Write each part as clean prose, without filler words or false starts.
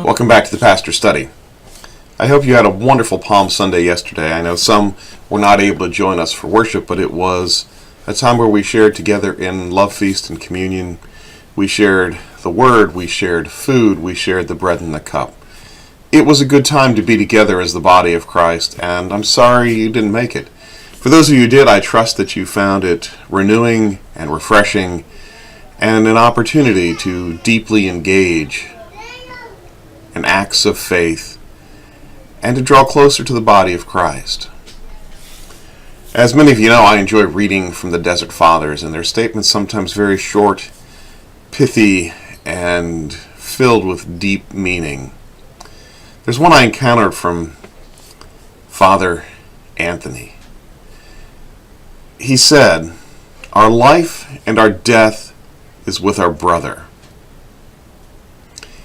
Welcome back to the Pastor Study. I hope you had a wonderful Palm Sunday yesterday. I know some were not able to join us for worship, but it was a time where we shared together in love feast and communion. We shared the Word, we shared food, we shared the bread and the cup. It was a good time to be together as the body of Christ, and I'm sorry you didn't make it. For those of you who did, I trust that you found it renewing and refreshing and an opportunity to deeply engage in acts of faith and to draw closer to the body of Christ. As many of you know, I enjoy reading from the Desert Fathers, and their statements sometimes very short, pithy, and filled with deep meaning. There's one I encountered from Father Anthony. He said, "Our life and our death is with our brother.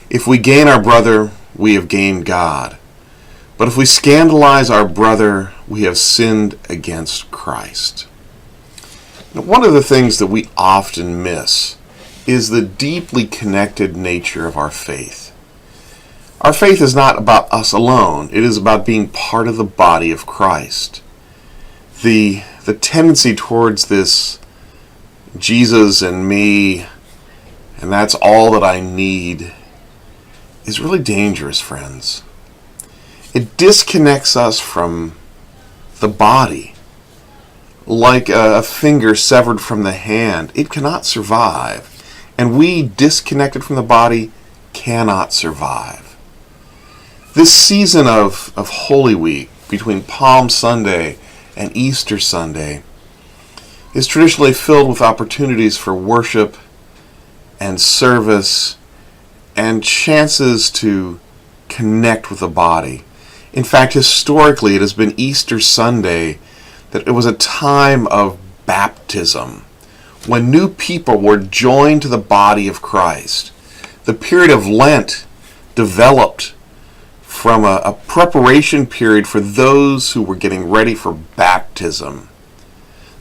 If we gain our brother, we have gained God. But if we scandalize our brother, we have sinned against Christ." Now, one of the things that we often miss is the deeply connected nature of our faith. Our faith is not about us alone. It is about being part of the body of Christ. The tendency towards this Jesus and me, and that's all that I need, is really dangerous, friends. It disconnects us from the body. Like a finger severed from the hand, it cannot survive. And we, disconnected from the body, cannot survive. This season of Holy Week, between Palm Sunday and Easter Sunday, is traditionally filled with opportunities for worship and service and chances to connect with the body. In fact, historically, it has been Easter Sunday that it was a time of baptism, when new people were joined to the body of Christ. The period of Lent developed from a preparation period for those who were getting ready for baptism.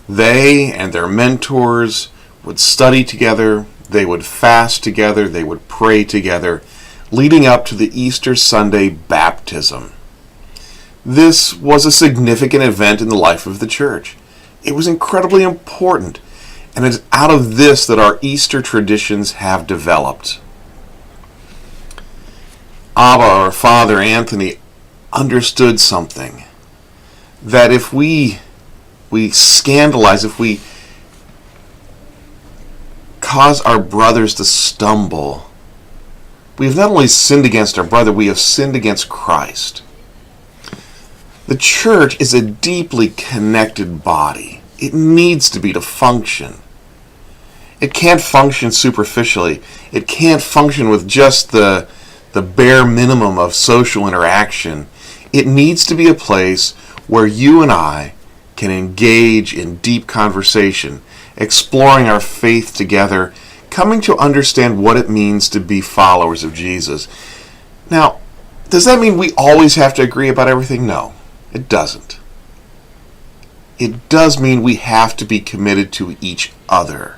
They and their mentors would study together, they would fast together, they would pray together, leading up to the Easter Sunday baptism. This was a significant event in the life of the church. It was incredibly important, and it's out of this that our Easter traditions have developed. Abba, or Father Anthony, understood something, that if we scandalize, if we cause our brothers to stumble, we have not only sinned against our brother, we have sinned against Christ. The church is a deeply connected body. It needs to be to function. It can't function superficially. It can't function with just the bare minimum of social interaction. It needs to be a place where you and I can engage in deep conversation, exploring our faith together, coming to understand what it means to be followers of Jesus. Now, does that mean we always have to agree about everything? No, it doesn't. It does mean we have to be committed to each other.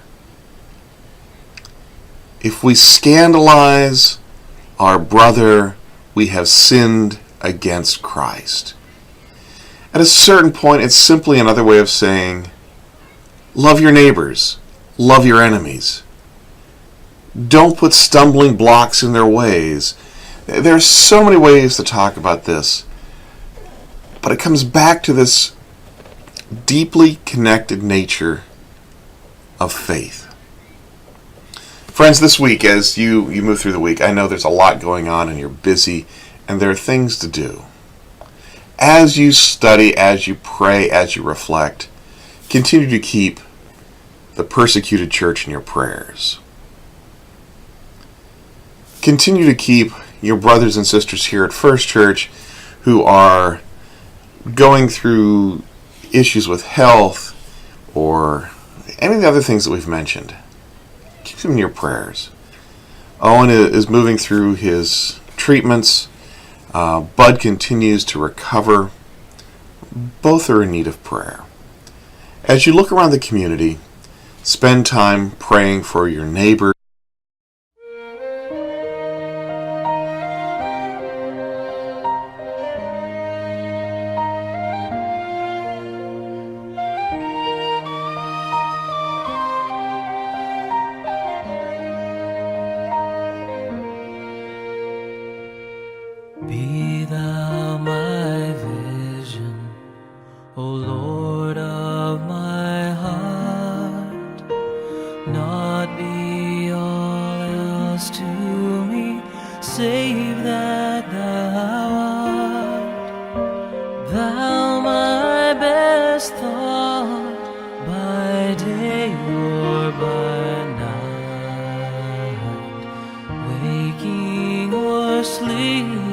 If we scandalize our brother, we have sinned against Christ. At a certain point, it's simply another way of saying, love your neighbors, love your enemies. Don't put stumbling blocks in their ways. There are so many ways to talk about this, but it comes back to this deeply connected nature of faith. Friends, this week, as you move through the week, I know there's a lot going on and you're busy, and there are things to do. As you study, as you pray, as you reflect, continue to keep the persecuted church in your prayers. Continue to keep your brothers and sisters here at First Church who are going through issues with health or any of the other things that we've mentioned. Keep them in your prayers. Owen is moving through his treatments. Bud continues to recover. Both are in need of prayer. As you look around the community, spend time praying for your neighbors. or by night, waking or sleeping,